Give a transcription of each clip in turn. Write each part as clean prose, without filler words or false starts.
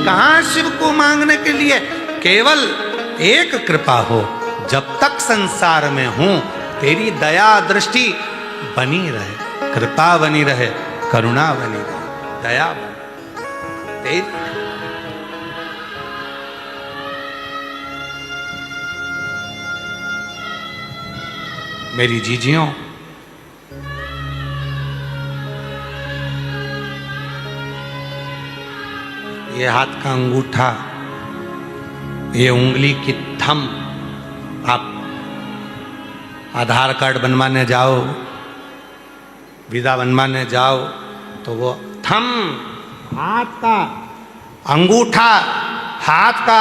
कहां शिव को मांगने के लिए? केवल एक कृपा हो, जब तक संसार में हूं तेरी दया दृष्टि बनी रहे, कृपा बनी रहे, करुणा बनी रहे, दया बनी तेरी। मेरी जीजियों, ये हाथ का अंगूठा, ये उंगली की थंब, आप आधार कार्ड बनवाने जाओ, वीजा बनवाने जाओ, तो वो थंब, हाथ का अंगूठा, हाथ का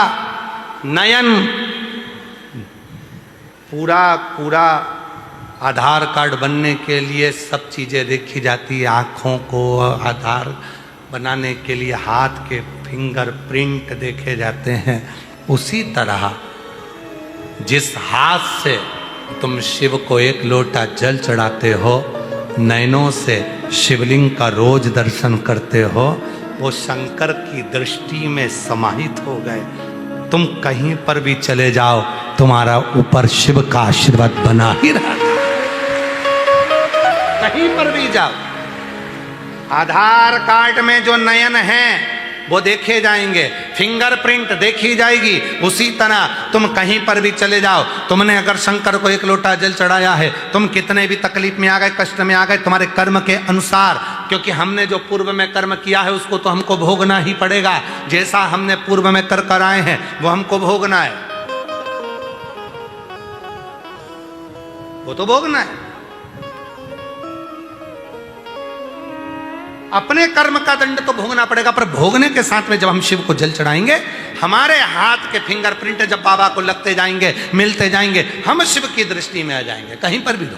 नयन, पूरा आधार कार्ड बनने के लिए सब चीज़ें देखी जाती है। आँखों को आधार बनाने के लिए हाथ के फिंगरप्रिंट देखे जाते हैं। उसी तरह जिस हाथ से तुम शिव को एक लोटा जल चढ़ाते हो, नयनों से शिवलिंग का रोज दर्शन करते हो, वो शंकर की दृष्टि में समाहित हो गए। तुम कहीं पर भी चले जाओ, तुम्हारा ऊपर शिव का आशीर्वाद बना ही रहा। कहीं पर भी जाओ, आधार कार्ड में जो नयन है वो देखे जाएंगे, फिंगरप्रिंट देखी जाएगी। उसी तरह तुम कहीं पर भी चले जाओ, तुमने अगर शंकर को एक लोटा जल चढ़ाया है, तुम कितने भी तकलीफ में आ गए, कष्ट में आ गए, तुम्हारे कर्म के अनुसार, क्योंकि हमने जो पूर्व में कर्म किया है उसको तो हमको भोगना ही पड़ेगा। जैसा हमने पूर्व में कर आए हैं वो हमको भोगना है, वो तो भोगना है। अपने कर्म का दंड तो भोगना पड़ेगा, पर भोगने के साथ में जब हम शिव को जल चढ़ाएंगे, हमारे हाथ के फिंगरप्रिंट जब बाबा को लगते जाएंगे, मिलते जाएंगे, हम शिव की दृष्टि में आ जाएंगे। कहीं पर भी दो,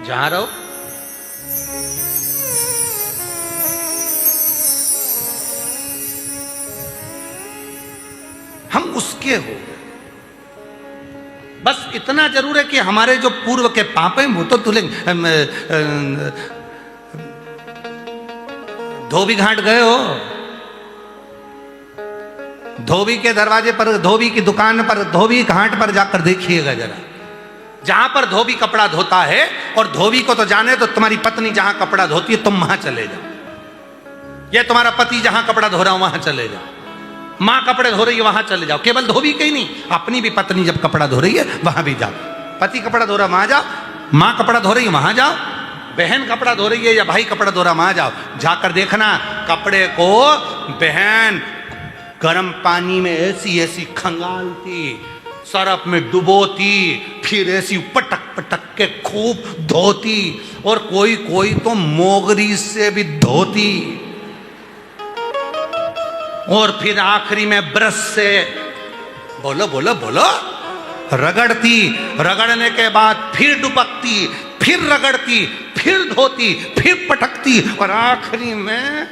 जहां रहो, हम उसके हो गए। बस इतना जरूर है कि हमारे जो पूर्व के पाप हैं वो तो धुलेंगे। धोबी घाट गए हो, धोबी के दरवाजे पर, धोबी की दुकान पर, धोबी घाट पर जाकर देखिएगा जरा। जहां पर धोबी कपड़ा धोता है, और धोबी को तो जाने तो तुम्हारी पत्नी जहां कपड़ा धोती है तुम वहां चले जाओ, या तुम्हारा पति जहां कपड़ा धो रहा हो वहां चले जाओ, माँ कपड़े धो रही है वहां चले जाओ। केवल धोबी के ही नहीं, अपनी भी पत्नी जब कपड़ा धो रही है वहां भी जाओ। पति कपड़ा धो रहा वहां जाओ, माँ कपड़ा धो रही है वहां जाओ, बहन कपड़ा धो रही है या भाई कपड़ा धो रहा वहां जाओ। जाकर देखना, कपड़े को बहन गर्म पानी में ऐसी ऐसी खंगालती, सरफ में डुबोती, फिर ऐसी पटक पटक के खूब धोती, और कोई कोई तो मोगरी से भी धोती, और फिर आखिरी में ब्रश से बोलो बोलो बोलो रगड़ती, रगड़ने के बाद फिर डुबकती, फिर रगड़ती, फिर धोती, फिर पटकती, और आखिरी में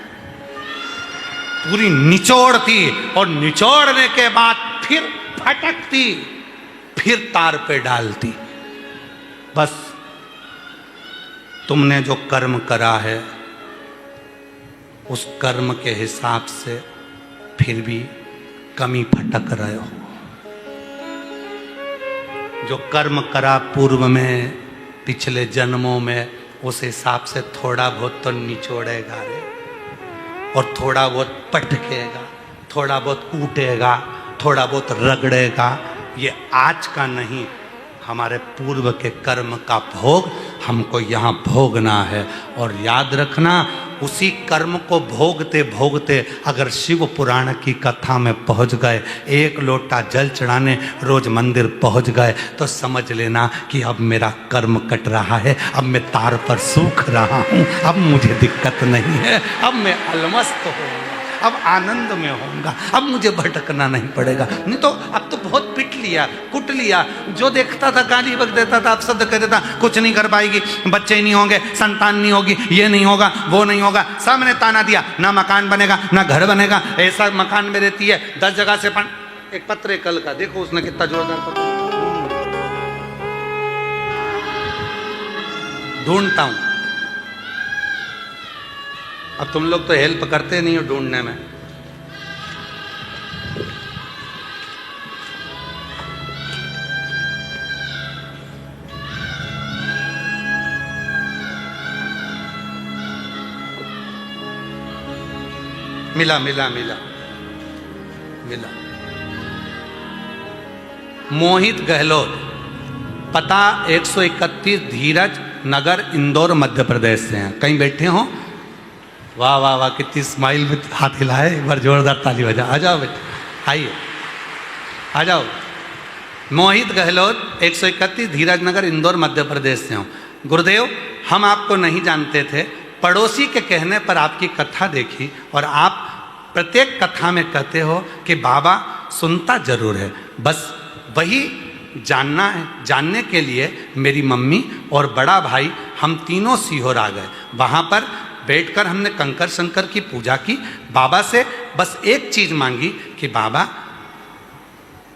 पूरी निचोड़ती, और निचोड़ने के बाद फिर फटकती, फिर तार पे डालती। बस तुमने जो कर्म करा है उस कर्म के हिसाब से फिर भी कमी फटक रहे हो। जो कर्म करा पूर्व में, पिछले जन्मों में, उस हिसाब से थोड़ा बहुत तो निचोड़ेगा रे, और थोड़ा बहुत पटकेगा, थोड़ा बहुत कूटेगा, थोड़ा बहुत रगड़ेगा। ये आज का नहीं, हमारे पूर्व के कर्म का भोग हमको यहाँ भोगना है। और याद रखना, उसी कर्म को भोगते भोगते अगर शिव पुराण की कथा में पहुँच गए, एक लोटा जल चढ़ाने रोज मंदिर पहुँच गए, तो समझ लेना कि अब मेरा कर्म कट रहा है, अब मैं तार पर सूख रहा हूँ, अब मुझे दिक्कत नहीं है, अब मैं अलमस्त हूँ, अब आनंद में होऊंगा, अब मुझे भटकना नहीं पड़ेगा। नहीं तो अब तो बहुत पिट लिया, कुट लिया, जो देखता था गाली बक देता था, अब शब्द कह देता, कुछ नहीं कर पाएगी, बच्चे नहीं होंगे, संतान नहीं होगी, ये नहीं होगा, वो नहीं होगा, सामने ताना दिया, ना मकान बनेगा ना घर बनेगा, ऐसा मकान में रहती है 10 जगह से एक पत्र कल का देखो उसने कितना जोरदार पत्र, ढूंढता हूं। अब तुम लोग तो हेल्प करते नहीं हो ढूंढने में। मिला मिला मिला मिला। मोहित गहलोत, पता 131 धीरज नगर, इंदौर, मध्य प्रदेश से हैं। कहीं बैठे हो? वाह वाह वाह, कितनी स्माइल में हाथ हिलाए। एक बार जोरदार ताली बजा। आ जाओ बेटे, आइए आ जाओ। मोहित गहलोत 131 धीरज नगर, इंदौर, मध्य प्रदेश से हो। गुरुदेव, हम आपको नहीं जानते थे, पड़ोसी के कहने पर आपकी कथा देखी और आप प्रत्येक कथा में कहते हो कि बाबा सुनता जरूर है। बस वही जानना है। जानने के लिए मेरी मम्मी और बड़ा भाई हम तीनों सीहोर आ गए। वहाँ पर बैठकर हमने कंकर शंकर की पूजा की। बाबा से बस एक चीज़ मांगी कि बाबा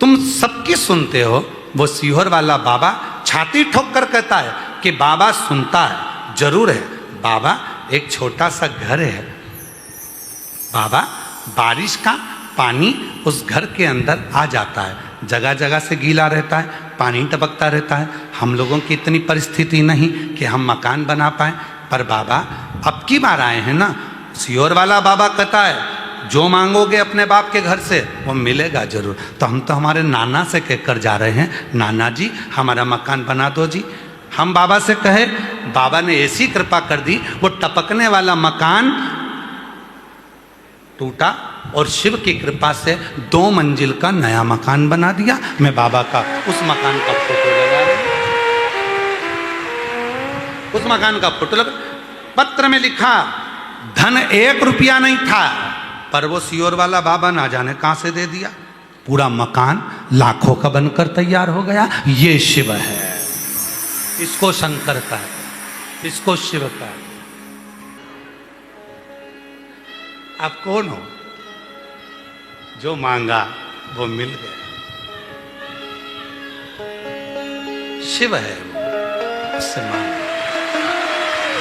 तुम सबकी सुनते हो। वो सीहोर वाला बाबा छाती ठोक कर कहता है कि बाबा सुनता है, जरूर है। बाबा एक छोटा सा घर है। बाबा बारिश का पानी उस घर के अंदर आ जाता है, जगह जगह से गीला रहता है, पानी टपकता रहता है। हम लोगों की इतनी परिस्थिति नहीं कि हम मकान बना पाएं, पर बाबा अब की बार आए हैं ना। सीहोर वाला बाबा कहता है जो मांगोगे अपने बाप के घर से वो मिलेगा जरूर। तो हम तो हमारे नाना से कहकर जा रहे हैं, नाना जी हमारा मकान बना दो जी। हम बाबा से कहे, बाबा ने ऐसी कृपा कर दी, वो टपकने वाला मकान टूटा और शिव की कृपा से 2 मंजिल का नया मकान बना दिया। मैं बाबा का उस मकान का फोटो लगा रहा हूं। उस मकान का फोटो लगा। पत्र में लिखा धन 1 रुपया नहीं था, पर वो सीहोर वाला बाबा ना जाने कहां से दे दिया। पूरा मकान लाखों का बनकर तैयार हो गया। ये शिव है, इसको शंकर का है, इसको शिव का है। आप कौन हो? जो मांगा वो मिल गया। शिव है, उससे मांगा।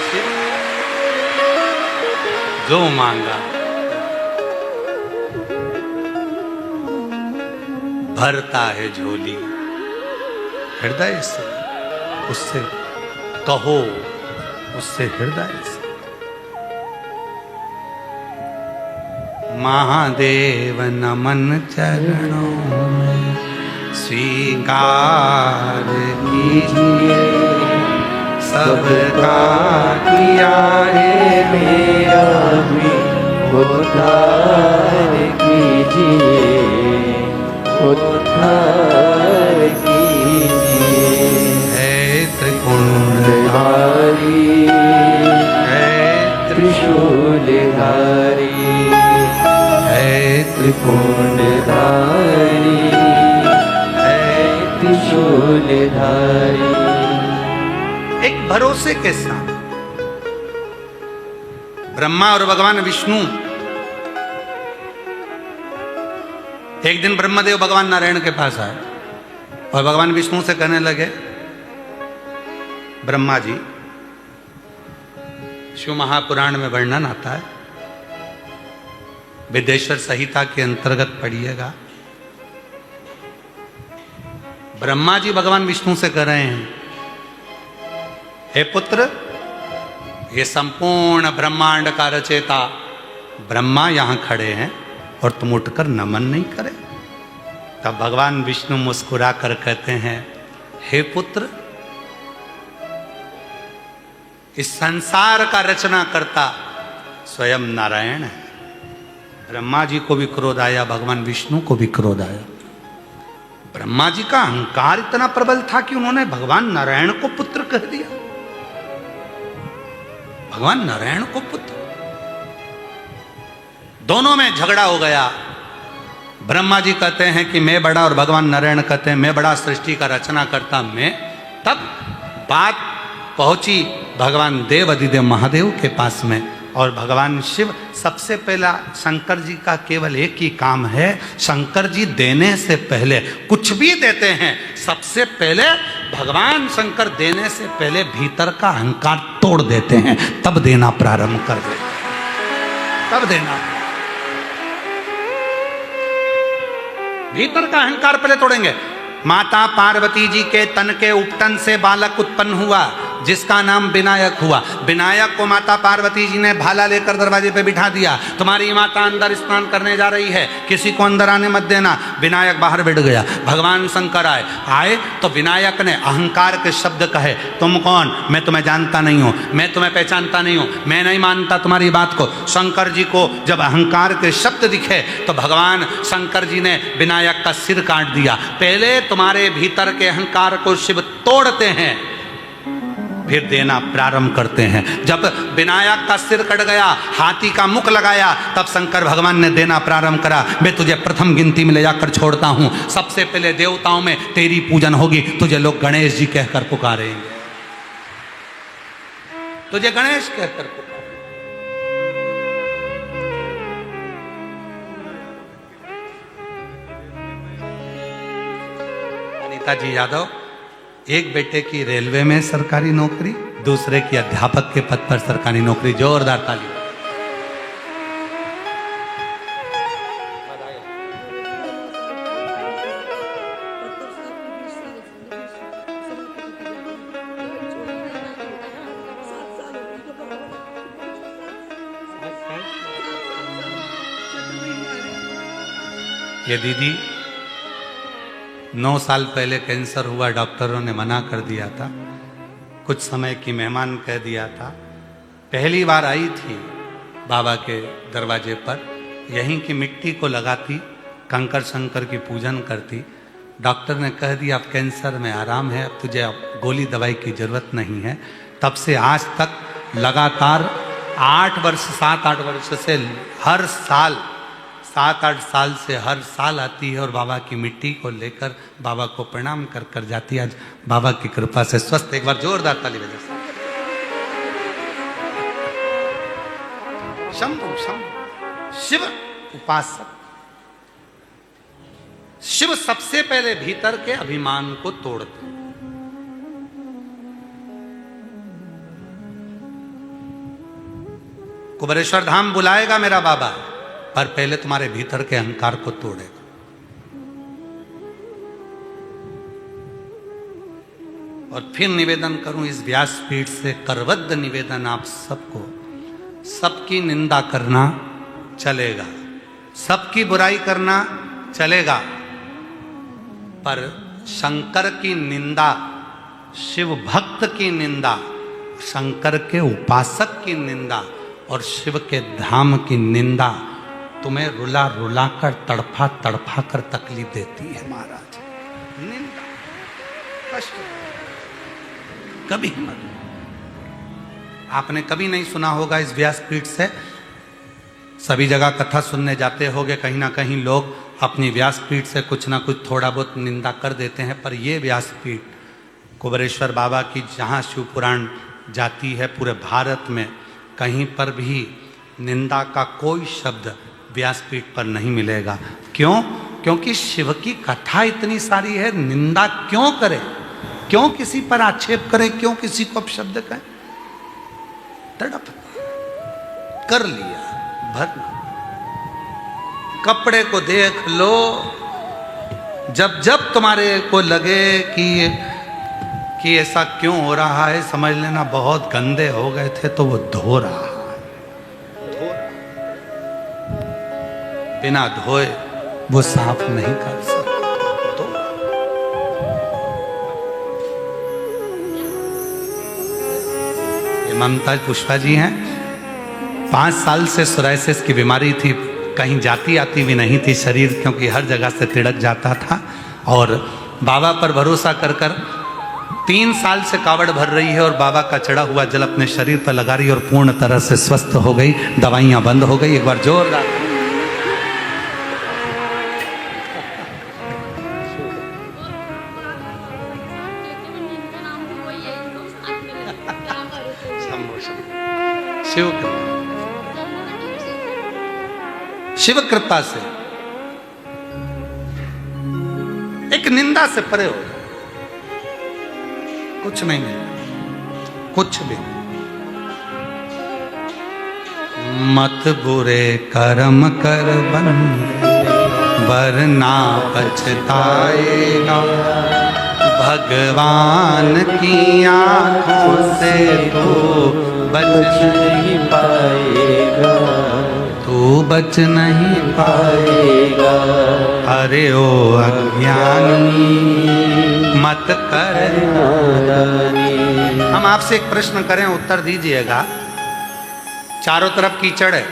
शिव जो मांगा भरता है झोली हृदय से। उससे कहो, उससे हृदय से। महादेव नमन चरणों में स्वीकार कीजिए, सबका किया है मेरा भी उद्धार कीजिए, उद्धार कीजिए। है त्रिपुंडधारी, है त्रिशूलधारी, त्रिपुंडधारी, है त्रिशूलधारी। एक भरोसे के साथ ब्रह्मा और भगवान विष्णु, एक दिन ब्रह्मदेव भगवान नारायण के पास आए और भगवान विष्णु से कहने लगे, ब्रह्मा जी, शिव महापुराण में वर्णन आता है, विदेश्वर संहिता के अंतर्गत पढ़िएगा। ब्रह्मा जी भगवान विष्णु से कह रहे हैं, हे पुत्र, ये संपूर्ण ब्रह्मांड का रचयिता ब्रह्मा यहां खड़े हैं और तुम उठकर नमन नहीं करे। तब भगवान विष्णु मुस्कुरा कर कहते हैं, हे पुत्र, इस संसार का रचना करता स्वयं नारायण है। ब्रह्मा जी को भी क्रोध आया, भगवान विष्णु को भी क्रोध आया। ब्रह्मा जी का अहंकार इतना प्रबल था कि उन्होंने भगवान नारायण को पुत्र कह दिया। भगवान नारायण को पुत्र। दोनों में झगड़ा हो गया। ब्रह्मा जी कहते हैं कि मैं बड़ा, और भगवान नारायण कहते हैं मैं बड़ा, सृष्टि का रचना करता मैं। तब बात पहुंची भगवान देव अधिदेव महादेव के पास में, और भगवान शिव सबसे पहला, शंकर जी का केवल एक ही काम है, शंकर जी देने से पहले कुछ भी देते हैं, सबसे पहले भगवान शंकर देने से पहले भीतर का अहंकार तोड़ देते हैं, तब देना प्रारंभ कर देते हैं, तब देना। भीतर का अहंकार पहले तोड़ेंगे। माता पार्वती जी के तन के उपटन से बालक उत्पन्न हुआ जिसका नाम विनायक हुआ। विनायक को माता पार्वती जी ने भाला लेकर दरवाजे पे बिठा दिया। तुम्हारी माता अंदर स्नान करने जा रही है, किसी को अंदर आने मत देना। विनायक बाहर बैठ गया। भगवान शंकर आए तो विनायक ने अहंकार के शब्द कहे, तुम कौन? मैं तुम्हें जानता नहीं हूँ, मैं तुम्हें पहचानता नहीं हूँ, मैं नहीं मानता तुम्हारी बात को। शंकर जी को जब अहंकार के शब्द दिखे तो भगवान शंकर जी ने विनायक का सिर काट दिया। पहले तुम्हारे भीतर के अहंकार को शिव तोड़ते हैं, फिर देना प्रारंभ करते हैं। जब विनायक का सिर कट गया, हाथी का मुख लगाया, तब शंकर भगवान ने देना प्रारंभ करा। मैं तुझे प्रथम गिनती में ले जाकर छोड़ता हूं। सबसे पहले देवताओं में तेरी पूजन होगी। तुझे लोग गणेश जी कहकर पुकारेंगे, तुझे गणेश कहकर पुकारेंगे। अनीता जी यादव, एक बेटे की रेलवे में सरकारी नौकरी, दूसरे की अध्यापक के पद पर सरकारी नौकरी। जोरदार ताली। ये दीदी 9 साल पहले कैंसर हुआ, डॉक्टरों ने मना कर दिया था, कुछ समय की मेहमान कह दिया था। पहली बार आई थी बाबा के दरवाजे पर, यहीं की मिट्टी को लगाती, कंकर शंकर की पूजन करती। डॉक्टर ने कह दिया अब कैंसर में आराम है, अब तुझे अब गोली दवाई की ज़रूरत नहीं है। तब से आज तक लगातार 7-8 वर्ष से हर साल 7-8 साल से हर साल आती है और बाबा की मिट्टी को लेकर बाबा को प्रणाम कर कर जाती है। आज बाबा की कृपा से स्वस्थ। एक बार जोरदार ताली बजा। शंभु शंभु शिव उपासक। शिव सबसे पहले भीतर के अभिमान को तोड़ते। कुबेरेश्वर धाम बुलाएगा मेरा बाबा, पर पहले तुम्हारे भीतर के अहंकार को तोड़ेगा। और फिर निवेदन करूं इस व्यासपीठ से, करवद्ध निवेदन आप सबको, सबकी निंदा करना चलेगा, सबकी बुराई करना चलेगा, पर शंकर की निंदा, शिव भक्त की निंदा, शंकर के उपासक की निंदा और शिव के धाम की निंदा तुम्हें रुला रुला कर, तड़फा तड़फा कर तकलीफ देती है महाराज। निंदा, कष्ट कभी मत। आपने कभी नहीं सुना होगा इस व्यासपीठ से, सभी जगह कथा सुनने जाते होगे, कहीं ना कहीं लोग अपनी व्यासपीठ से कुछ ना कुछ थोड़ा बहुत निंदा कर देते हैं। पर ये व्यासपीठ कुबेरेश्वर बाबा की जहाँ शिव पुराण जाती है, पूरे भारत में कहीं पर भी निंदा का कोई शब्द व्यासपीठ पर नहीं मिलेगा। क्यों? क्योंकि शिव की कथा इतनी सारी है, निंदा क्यों करें, क्यों किसी पर आक्षेप करें, क्यों किसी को अपशब्द कहें। तड़प कर लिया भरना। कपड़े को देख लो, जब जब तुम्हारे को लगे कि ऐसा क्यों हो रहा है, समझ लेना बहुत गंदे हो गए थे, तो वो धो रहा है। बिना धोए वो साफ नहीं कर सकता। तो ये ममता पुष्पा जी हैं, 5 साल से सोराइसिस की बीमारी थी, कहीं जाती आती भी नहीं थी शरीर, क्योंकि हर जगह से तिड़क जाता था। और बाबा पर भरोसा कर कर 3 साल से कावड़ भर रही है और बाबा का चढ़ा हुआ जल अपने शरीर पर लगा रही है और पूर्ण तरह से स्वस्थ हो गई, दवाइयां बंद हो गई। एक बार जोरदार। शिव कृपा से एक निंदा से परे हो। कुछ नहीं मिलेगा, कुछ भी। मत बुरे कर्म कर बंदे वरना पछताएगा, भगवान की आंखों से तू बच नहीं पाएगा, तू बच नहीं पाएगा। अरे ओ अज्ञानी मत कर नादानी। हम आपसे एक प्रश्न करें, उत्तर दीजिएगा। चारों तरफ कीचड़ है,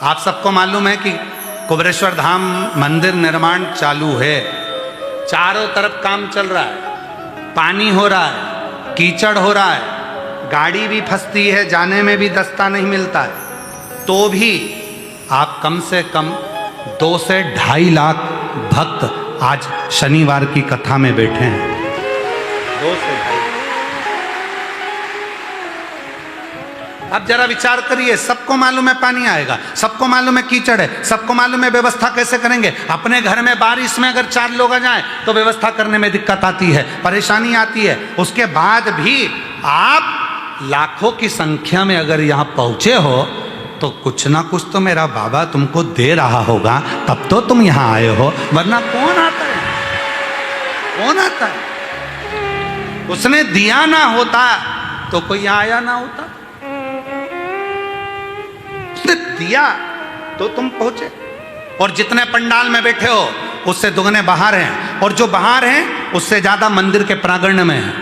आप सबको मालूम है कि कुबेरेश्वर धाम मंदिर निर्माण चालू है, चारों तरफ काम चल रहा है, पानी हो रहा है, कीचड़ हो रहा है, गाड़ी भी फंसती है, जाने में भी दस्ता नहीं मिलता है, तो भी आप कम से कम 2 से 2.5 लाख भक्त आज शनिवार की कथा में बैठे हैं। 2 से 2.5। अब जरा विचार करिए, सबको मालूम है पानी आएगा, सबको मालूम है कीचड़ है, सबको मालूम है व्यवस्था कैसे करेंगे। अपने घर में बारिश में अगर 4 लोग आ जाएं तो व्यवस्था करने में दिक्कत आती है, परेशानी आती है। उसके बाद भी आप लाखों की संख्या में अगर यहाँ पहुंचे हो तो कुछ ना कुछ तो मेरा बाबा तुमको दे रहा होगा, तब तो तुम यहाँ आए हो, वरना कौन आता है? कौन आता है? उसने दिया ना होता तो कोई यहाँ आया ना होता, दिया तो तुम पहुंचे। और जितने पंडाल में बैठे हो उससे दुगने बाहर हैं, और जो बाहर हैं उससे ज्यादा मंदिर के प्रांगण में हैं।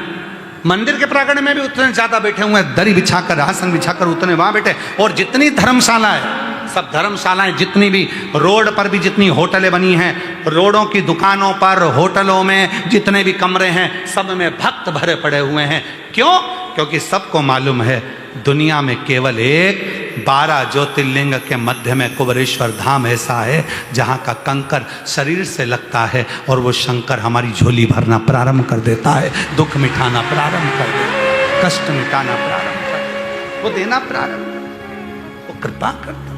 मंदिर के प्रांगण में भी उतने ज्यादा बैठे हुए हैं, दरी बिछाकर, आसन बिछाकर उतने वहां बैठे। और जितनी धर्मशाला है, सब धर्मशालाएं जितनी भी, रोड पर भी जितनी होटलें बनी हैं, रोडों की दुकानों पर, होटलों में जितने भी कमरे हैं, सब में भक्त भरे पड़े हुए हैं। क्यों? क्योंकि सबको मालूम है दुनिया में केवल एक 12 ज्योतिर्लिंग के मध्य में कुबेरेश्वर धाम ऐसा है जहाँ का कंकर शरीर से लगता है और वो शंकर हमारी झोली भरना प्रारंभ कर देता है, दुख मिटाना प्रारंभ कर देता है, कष्ट मिटाना प्रारंभ कर देता है, वो देना प्रारंभ कर देता है, वो कृपा करता है।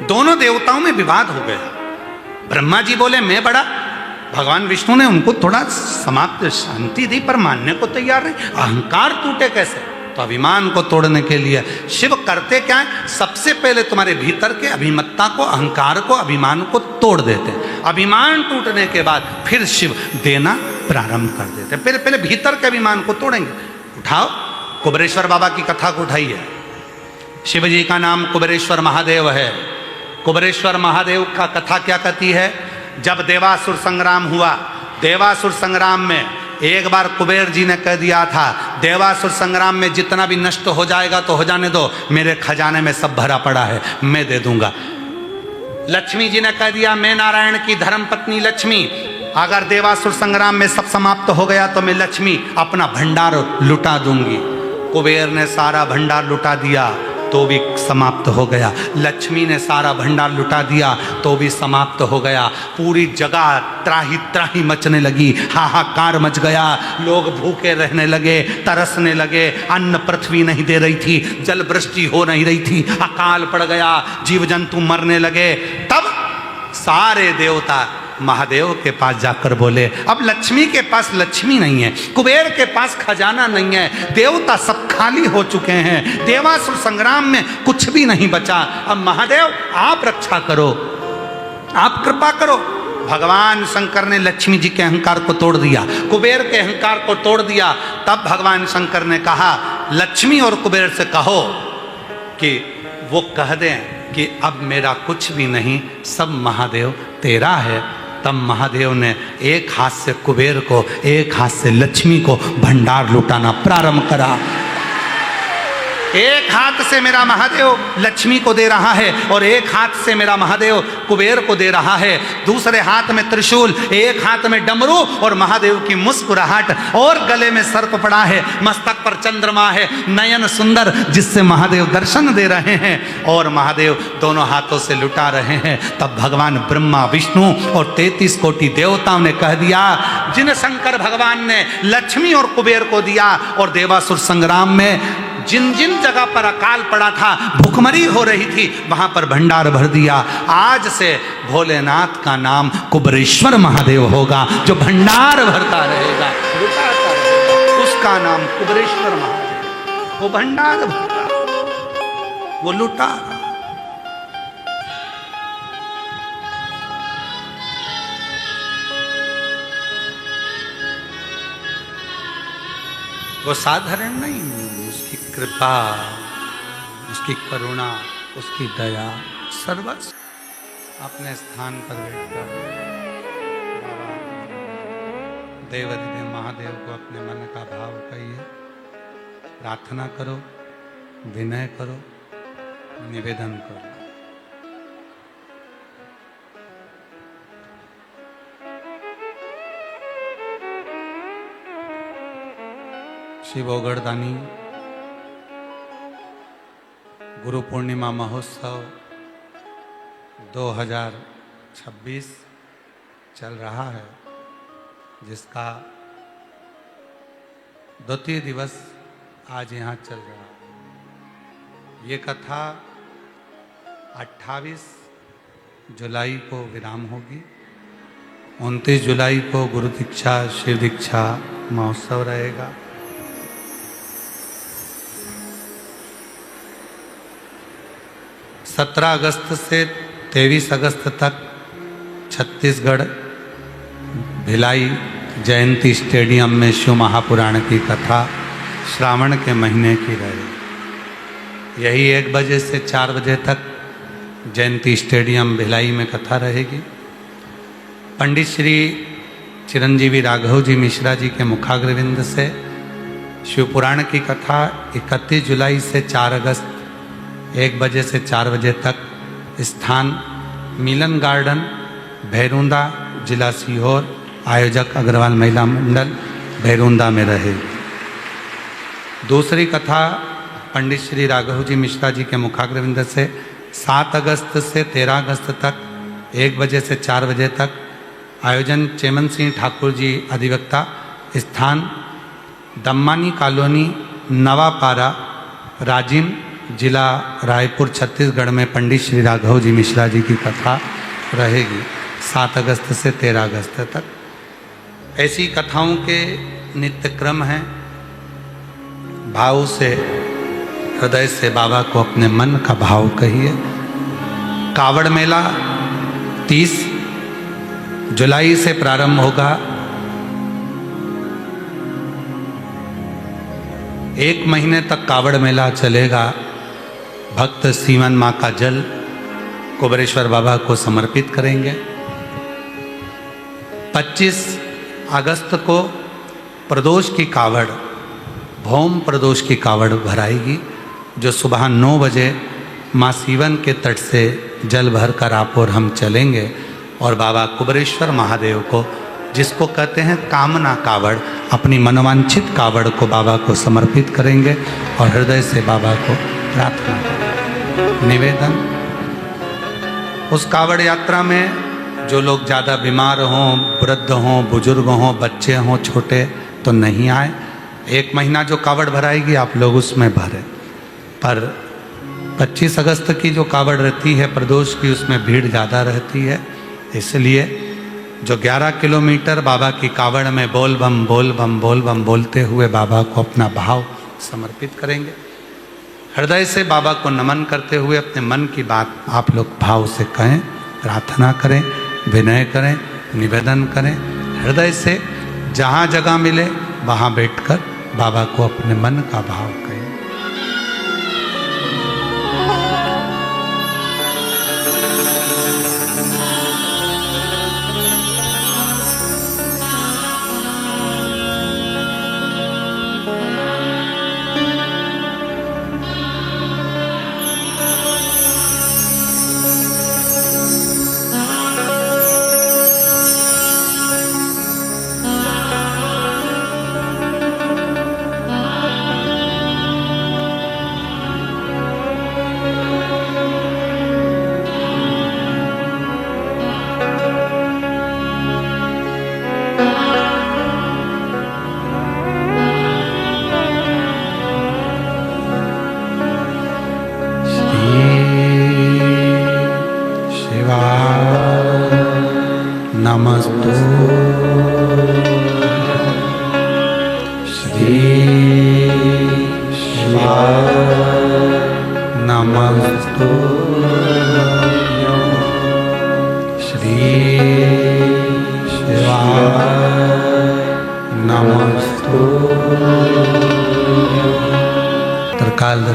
दोनों देवताओं में विवाद हो गया। ब्रह्मा जी बोले मैं बड़ा, भगवान विष्णु ने उनको थोड़ा समाप्त शांति दी, पर मानने को तैयार नहीं। अहंकार टूटे कैसे? तो अभिमान को तोड़ने के लिए शिव करते क्या है? सबसे पहले तुम्हारे भीतर के अभिमत्ता को, अहंकार को, अभिमान को तोड़ देते हैं। अभिमान टूटने के बाद फिर शिव देना प्रारंभ कर देते हैं। पहले भीतर के अभिमान को तोड़ेंगे। उठाओ, कुबेरेश्वर बाबा की कथा को उठाइए। शिव जी का नाम कुबेरेश्वर महादेव है। कुबेरेश्वर महादेव का कथा क्या कहती है? जब देवासुर संग्राम हुआ, देवासुर संग्राम में एक बार कुबेर जी ने कह दिया था, देवासुर संग्राम में जितना भी नष्ट हो जाएगा तो हो जाने दो, मेरे खजाने में सब भरा पड़ा है, मैं दे दूंगा। लक्ष्मी जी ने कह दिया, मैं नारायण की धर्म पत्नी लक्ष्मी, अगर देवासुर संग्राम में सब समाप्त हो गया तो मैं लक्ष्मी अपना भंडार लुटा दूंगी। कुबेर ने सारा भंडार लुटा दिया तो भी समाप्त हो गया। लक्ष्मी ने सारा भंडार लुटा दिया तो भी समाप्त हो गया। पूरी जगह त्राही त्राही मचने लगी, हाहाकार मच गया। लोग भूखे रहने लगे, तरसने लगे, अन्न पृथ्वी नहीं दे रही थी, जल वृष्टि हो नहीं रही थी, अकाल पड़ गया, जीव जंतु मरने लगे। तब सारे देवता महादेव के पास जाकर बोले, अब लक्ष्मी के पास लक्ष्मी नहीं है, कुबेर के पास खजाना नहीं है, देवता सब खाली हो चुके हैं, देवासुर संग्राम में कुछ भी नहीं बचा, अब महादेव आप रक्षा करो, आप कृपा करो। भगवान शंकर ने लक्ष्मी जी के अहंकार को तोड़ दिया, कुबेर के अहंकार को तोड़ दिया। तब भगवान शंकर ने कहा, लक्ष्मी और कुबेर से कहो कि वो कह दें कि अब मेरा कुछ भी नहीं, सब महादेव तेरा है। तब महादेव ने एक हाथ से कुबेर को, एक हाथ से लक्ष्मी को भंडार लुटाना प्रारंभ करा। एक हाथ से मेरा महादेव लक्ष्मी को दे रहा है और एक हाथ से मेरा महादेव कुबेर को दे रहा है। दूसरे हाथ में त्रिशूल, एक हाथ में डमरू और महादेव की मुस्कुराहट, और गले में सर्प पड़ा है, मस्तक पर चंद्रमा है, नयन सुंदर जिससे महादेव दर्शन दे रहे हैं और महादेव दोनों हाथों से लुटा रहे हैं। तब भगवान ब्रह्मा, विष्णु और 33 कोटि देवताओं ने कह दिया, जिन शंकर भगवान ने लक्ष्मी और कुबेर को दिया और देवासुर संग्राम में जिन जिन जगह पर अकाल पड़ा था, भुखमरी हो रही थी, वहां पर भंडार भर दिया। आज से भोलेनाथ का नाम कुबरेश्वर महादेव होगा, जो भंडार भरता रहेगा, लुटाता रहेगा, उसका नाम कुबरेश्वर महादेव। वो भंडार भर रहा, वो लुटा रहा। वो साधारण नहीं, उसकी कृपा, उसकी करुणा, उसकी दया सर्वस्व अपने स्थान पर बैठकर बाबा देवाधिदेव महादेव को अपने मन का भाव कहिए, प्रार्थना करो, विनय करो, निवेदन करो। शिव ओगड़दानी गुरु पूर्णिमा महोत्सव 2026 चल रहा है, जिसका द्वितीय दिवस आज यहाँ चल रहा है। ये कथा 28 जुलाई को विराम होगी। 29 जुलाई को गुरु दीक्षा शिव दीक्षा महोत्सव रहेगा। 17 अगस्त से 23 अगस्त तक छत्तीसगढ़ भिलाई जयंती स्टेडियम में शिव महापुराण की कथा श्रावण के महीने की रहेगी। यही 1 बजे से 4 बजे तक जयंती स्टेडियम भिलाई में कथा रहेगी। पंडित श्री चिरंजीवी राघव जी मिश्रा जी के मुखाग्रविंद से शिवपुराण की कथा 31 जुलाई से 4 अगस्त 1 बजे से 4 बजे तक स्थान मिलन गार्डन भैरुंदा जिला सीहोर, आयोजक अग्रवाल महिला मंडल भैरुंदा में रहेगी। दूसरी कथा पंडित श्री राघव जी मिश्रा जी के मुखाग्रविंद से 7 अगस्त से 13 अगस्त तक 1 बजे से 4 बजे तक, आयोजन चेमन सिंह ठाकुर जी अधिवक्ता, स्थान दम्मानी कॉलोनी नवापारा राजिम जिला रायपुर छत्तीसगढ़ में पंडित श्री राघव जी मिश्रा जी की कथा रहेगी 7 अगस्त से 13 अगस्त तक। ऐसी कथाओं के नित्य क्रम हैं। भाव से, हृदय से बाबा को अपने मन का भाव कहिए। कावड़ मेला 30 जुलाई से प्रारंभ होगा। 1 महीने तक कावड़ मेला चलेगा। भक्त सीवन माँ का जल कुबरेश्वर बाबा को समर्पित करेंगे। 25 अगस्त को प्रदोष की कावड़, भौम प्रदोष की कावड़ भराएगी, जो सुबह 9 बजे माँ सीवन के तट से जल भर कर आप और हम चलेंगे और बाबा कुबरेश्वर महादेव को, जिसको कहते हैं कामना कावड़, अपनी मनोवांछित कावड़ को बाबा को समर्पित करेंगे और हृदय से बाबा को प्रार्थना करेंगे। निवेदन, उस कावड़ यात्रा में जो लोग ज़्यादा बीमार हों, वृद्ध हों, बुजुर्ग हों, बच्चे हों, छोटे, तो नहीं आए। 1 महीना जो कावड़ भराएगी आप लोग उसमें भरें। पर 25 अगस्त की जो कावड़ रहती है प्रदोष की, उसमें भीड़ ज़्यादा रहती है, इसलिए जो 11 किलोमीटर बाबा की कावड़ में बोल बम बोल बम बोल बम बोलते हुए बाबा को अपना भाव समर्पित करेंगे। हृदय से बाबा को नमन करते हुए अपने मन की बात आप लोग भाव से कहें, प्रार्थना करें, विनय करें, निवेदन करें। हृदय से जहाँ जगह मिले वहाँ बैठकर बाबा को अपने मन का भाव कहें।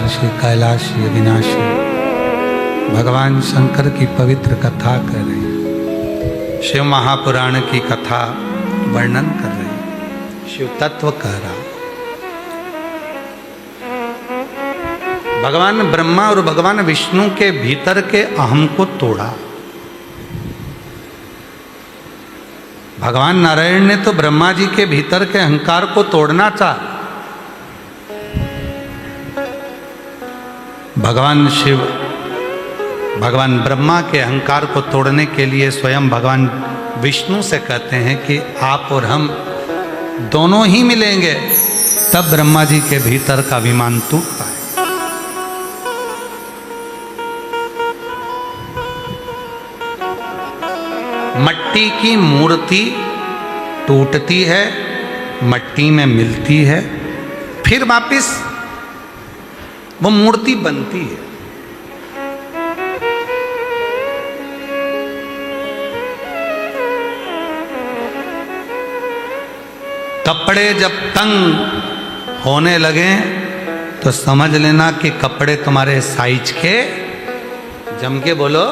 श्री कैलाशी अविनाशी भगवान शंकर की पवित्र कथा कर रहे हैं, शिव महापुराण की कथा वर्णन कर रहे हैं, शिव तत्व कह रहा। भगवान ब्रह्मा और भगवान विष्णु के भीतर के अहम को तोड़ा। भगवान नारायण ने तो ब्रह्मा जी के भीतर के अहंकार को तोड़ना चाहा। भगवान शिव भगवान ब्रह्मा के अहंकार को तोड़ने के लिए स्वयं भगवान विष्णु से कहते हैं कि आप और हम दोनों ही मिलेंगे, तब ब्रह्मा जी के भीतर का विमान टूट पाए। मट्टी की मूर्ति टूटती है, मट्टी में मिलती है, फिर वापिस वो मूर्ति बनती है। कपड़े जब तंग होने लगे तो समझ लेना कि कपड़े तुम्हारे साइज के, जम के बोलो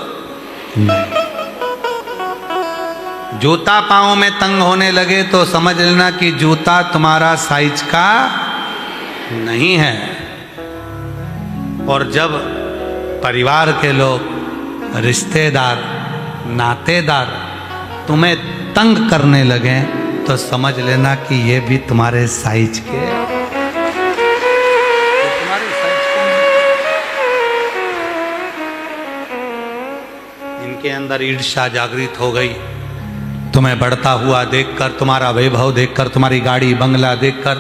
नहीं। जूता पाँव में तंग होने लगे तो समझ लेना कि जूता तुम्हारा साइज का नहीं है। और जब परिवार के लोग, रिश्तेदार, नातेदार तुम्हें तंग करने लगे तो समझ लेना कि ये भी तुम्हारे साइज के, तुम्हारे साइज के। इनके अंदर ईर्ष्या जागृत हो गई, तुम्हें बढ़ता हुआ देखकर, तुम्हारा वैभव देखकर, तुम्हारी गाड़ी बंगला देखकर,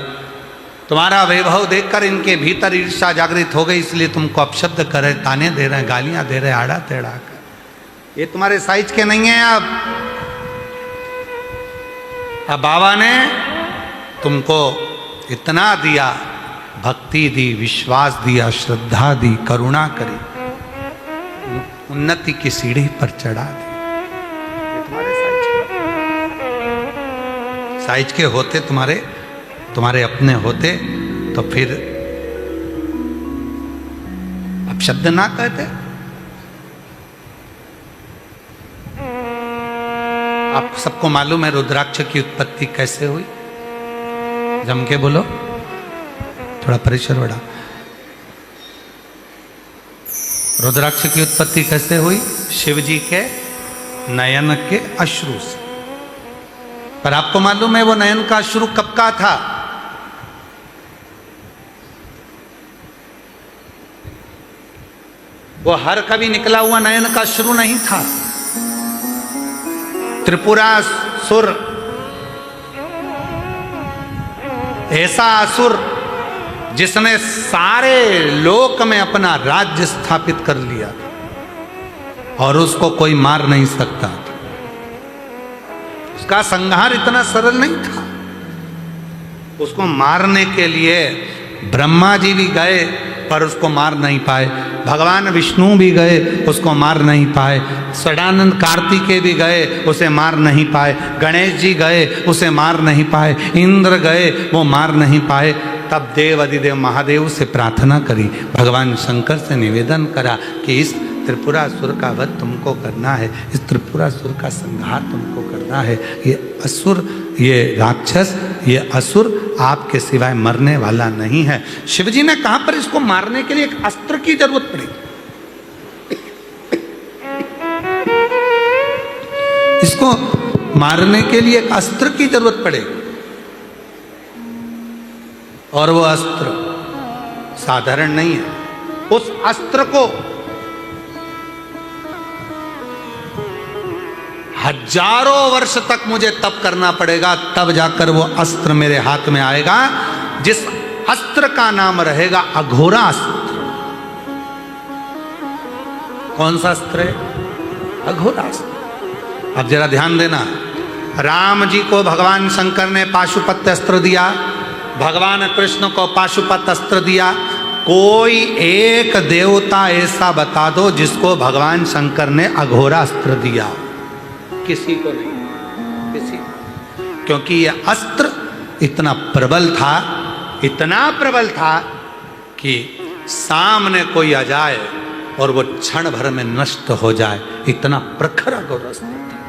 तुम्हारा वैभव देखकर इनके भीतर ईर्ष्या जागृत हो गई, इसलिए तुमको अपशब्द कर रहे, ताने दे रहे, गालियां दे रहे, आड़ा टेढ़ा कर। ये तुम्हारे साइज के नहीं है। अब बाबा ने तुमको इतना दिया, भक्ति दी, विश्वास दिया, श्रद्धा दी, करुणा करी, उन्नति की सीढ़ी पर चढ़ा दी। साइज के होते तुम्हारे अपने होते तो फिर अब शब्द ना कहते। आप सबको मालूम है रुद्राक्ष की उत्पत्ति कैसे हुई? जम के बोलो, थोड़ा परिसर बढ़ा। रुद्राक्ष की उत्पत्ति कैसे हुई? शिव जी के नयन के अश्रु से। पर आपको मालूम है वो नयन का अश्रु कब का था? वो हर कभी निकला हुआ नयन का अश्रु नहीं था। त्रिपुरासुर ऐसा असुर जिसने सारे लोक में अपना राज्य स्थापित कर लिया और उसको कोई मार नहीं सकता था। उसका संहार इतना सरल नहीं था। उसको मारने के लिए ब्रह्मा जी भी गए पर उसको मार नहीं पाए, भगवान विष्णु भी गए उसको मार नहीं पाए, षडानंद कार्तिकेय भी गए उसे मार नहीं पाए, गणेश जी गए उसे मार नहीं पाए, इंद्र गए वो मार नहीं पाए। तब देव अधिदेव महादेव से प्रार्थना करी, भगवान शंकर से निवेदन करा कि इस त्रिपुरासुर का वध तुमको करना है, इस त्रिपुरासुर का संहार तुमको करना है। ये असुर, ये राक्षस, ये असुर आपके सिवाय मरने वाला नहीं है। शिवजी ने कहा पर इसको मारने के लिए एक अस्त्र की जरूरत पड़ेगी। इसको मारने के लिए एक अस्त्र की जरूरत पड़ेगी और वो अस्त्र साधारण नहीं है। उस अस्त्र को हजारों वर्ष तक मुझे तप करना पड़ेगा, तब जाकर वो अस्त्र मेरे हाथ में आएगा, जिस अस्त्र का नाम रहेगा अघोरा अस्त्र। कौन सा अस्त्र है? अघोरा अस्त्र। अब जरा ध्यान देना, राम जी को भगवान शंकर ने पाशुपत अस्त्र दिया, भगवान कृष्ण को पाशुपत अस्त्र दिया। कोई एक देवता ऐसा बता दो जिसको भगवान शंकर ने अघोरा अस्त्र दिया? किसी को नहीं, किसी को। क्योंकि यह अस्त्र इतना प्रबल था, इतना प्रबल था कि सामने कोई आ जाए और वो क्षण भर में नष्ट हो जाए, इतना प्रखर अघोर था।